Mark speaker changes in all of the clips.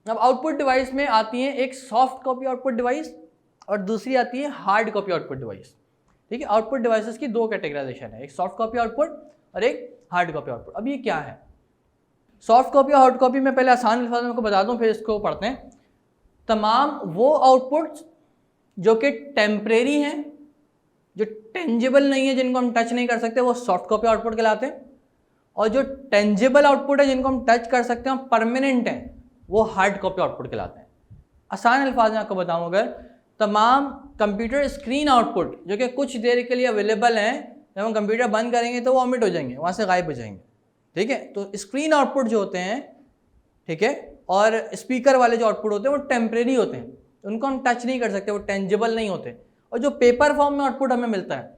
Speaker 1: अब output device में आती है एक सॉफ्ट कॉपी आउटपुट डिवाइस और दूसरी आती है हार्ड कॉपी आउटपुट डिवाइस। ठीक है, आउटपुट डिवाइसेस की दो कैटेगराइजेशन है, एक सॉफ्ट कॉपी आउटपुट और एक हार्ड कॉपी आउटपुट। अब ये क्या है सॉफ्ट कॉपी और हार्ड कॉपी में? पहले आसान अल्फाज में आपको बता दूं, फिर इसको पढ़ते हैं। तमाम वो आउटपुट्स जो कि टेम्परेरी हैं, जो टेंजिबल नहीं है, जिनको हम टच नहीं कर सकते, वो सॉफ्ट कॉपी आउटपुट कहलाते हैं। और जो टेंजिबल आउटपुट है, जिनको हम टच कर सकते हैं, परमानेंट है, वो हार्ड कॉपी आउटपुट कहलाते हैं। आसान अल्फाज में आपको बताऊं, अगर तमाम कंप्यूटर स्क्रीन आउटपुट जो कि कुछ देर के लिए अवेलेबल हैं, जब हम कंप्यूटर बंद करेंगे तो वो ओमिट हो जाएंगे, वहाँ से गायब हो जाएंगे। ठीक है, तो स्क्रीन आउटपुट जो होते हैं, ठीक है, और स्पीकर वाले जो आउटपुट होते हैं वो टेम्परेरी होते हैं, उनको हम टच नहीं कर सकते, वो टेंजिबल नहीं होते। और जो पेपर फॉर्म में आउटपुट हमें मिलता है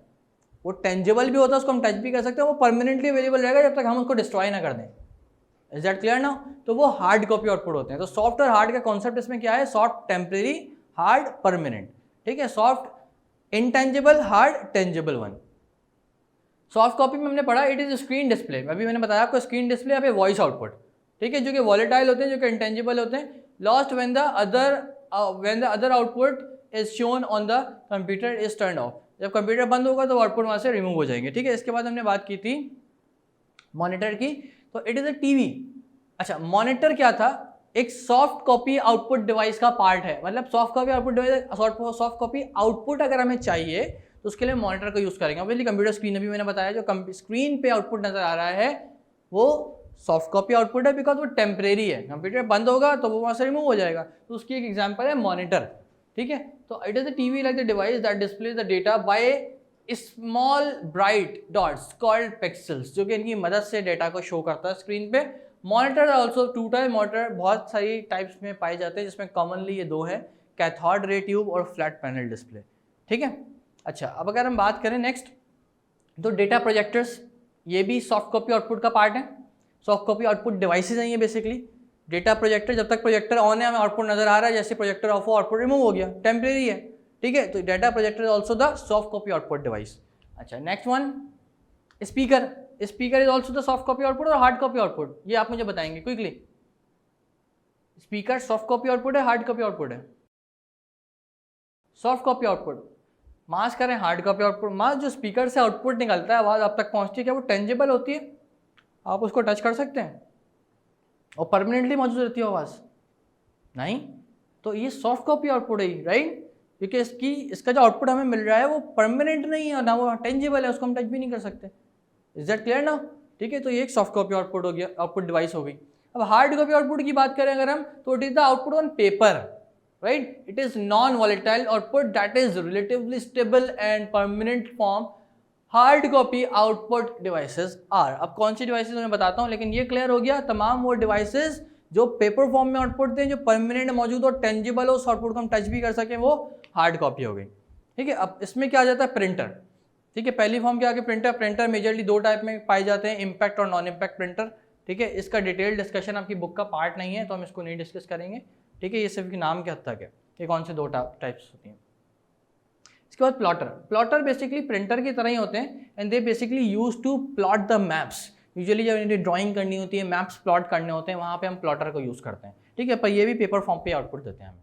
Speaker 1: वो टेंजिबल भी होता है, उसको हम टच भी कर सकते हैं, वो परमानेंटली अवेलेबल रहेगा जब तक हम उसको डिस्ट्रॉय ना कर दें। Is that clear now? तो वो हार्ड कॉपी आउटपुट होते हैं। तो सॉफ्ट और हार्ड का कॉन्सेप्ट इसमें क्या है? Soft temporary, hard permanent. ठीक है, soft intangible, hard tangible one. Soft copy में हमने पढ़ा इट इज स्क्रीन डिस्प्ले। अभी मैंने बताया आपको स्क्रीन डिस्प्ले या फिर वॉइस आउटपुट। ठीक है, जो कि वॉलेटाइल होते हैं, जो कि इंटेंजिबल होते हैं, lost when the other output is shown on the computer is turn off. जब कंप्यूटर बंद होगा तो आउटपुट वहाँ से रिमूव हो जाएंगे। ठीक है, इसके बाद हमने बात की थी मॉनिटर की, तो इट इज अ टीवी। अच्छा, मॉनिटर क्या था? एक सॉफ्ट कॉपी आउटपुट डिवाइस का पार्ट है। मतलब soft copy output device, soft copy output अगर हमें चाहिए तो उसके लिए मॉनिटर को यूज करेंगे। ऑब्वियसली कंप्यूटर स्क्रीन, अभी मैंने बताया जो स्क्रीन पे आउटपुट नजर आ रहा है वो सॉफ्ट कॉपी आउटपुट है, बिकॉज वो टेम्परेरी है। कंप्यूटर बंद होगा तो वो वहाँ से रिमूव हो जाएगा, तो उसकी एक एग्जाम्पल है मॉनिटर। ठीक है, तो it is a TV like the device that displays the data by small bright dots called pixels, जो कि इनकी मदद से डेटा को शो करता है स्क्रीन पे। Monitor also two type. Monitor बहुत सारी टाइप्स में पाए जाते हैं, जिसमें कॉमनली ये दो है, कैथोड रे ट्यूब और फ्लैट पैनल डिस्प्ले। ठीक है, अच्छा, अब अगर हम बात करें नेक्स्ट, तो डेटा प्रोजेक्टर्स, ये भी सॉफ्ट कॉपी आउटपुट का पार्ट है। सॉफ्ट कॉपी आउटपुट डिवाइसेज हैं ये बेसिकली। डेटा प्रोजेक्टर, जब तक प्रोजेक्टर ऑन है हमें आउटपुट नजर आ रहा है, जैसे प्रोजेक्टर ऑफ हो आउटपुट रिमूव हो गया, टेम्परेरी है। ठीक है, तो data projector is also the soft copy output device. अच्छा, next one, speaker. Speaker is also the soft copy output और हार्ड कॉपी आउटपुट। ये आप मुझे बताएंगे quickly. Speaker soft copy output है, हार्ड कॉपी आउटपुट है? Soft copy output. मास करें हार्ड कॉपी आउटपुट। मास जो स्पीकर से आउटपुट निकलता है, आवाज़ आप तक पहुंचती है, क्या वो टेंजिबल होती है? आप उसको टच कर सकते हैं और परमानेंटली मौजूद रहती है आवाज़? नहीं। तो ये सॉफ्ट कॉपी आउटपुट है, राइट? क्योंकि इसका जो आउटपुट हमें मिल रहा है वो परमानेंट नहीं है, ना वो टेंजिबल है, उसको हम टच भी नहीं कर सकते। इज दैट क्लियर ना? ठीक है, तो ये एक सॉफ्ट कॉपी आउटपुट हो गया, आउटपुट डिवाइस हो गई। अब हार्ड कॉपी आउटपुट की बात करें अगर हम, तो it is the output on paper, right? It is non volatile output that is relatively stable and permanent form. Hard copy output devices are, अब कौन सी डिवाइसेस मैं बताता हूँ, लेकिन ये क्लियर हो गया, तमाम वो डिवाइसेस जो पेपर फॉर्म में आउटपुट दें, जो परमानेंट मौजूद हो, टेंजिबल हो, उस आउटपुट को हम टच भी कर सकें, वो हार्ड कॉपी हो गई। ठीक है, अब इसमें क्या आ जाता है? प्रिंटर। ठीक है, पहली फॉर्म क्या आ गई? प्रिंटर। प्रिंटर मेजरली दो टाइप में पाए जाते हैं, इम्पैक्ट और नॉन इम्पैक्ट प्रिंटर। ठीक है, इसका डिटेल डिस्कशन आपकी बुक का पार्ट नहीं है, तो हम इसको नहीं डिस्कस करेंगे। ठीक है, ये सिर्फ नाम के हद तक है कि कौन से दो टाइप्स होती हैं। इसके बाद प्लॉटर। प्लॉटर बेसिकली प्रिंटर की तरह ही होते हैं, and they basically use to plot the maps. Usually जब इन्हें ड्राइंग करनी होती है, मैप्स प्लॉट करने होते हैं, वहाँ पे हम प्लॉटर को यूज़ करते हैं। ठीक है, पर ये भी पेपर फॉर्म पे आउटपुट देते हैं हमें।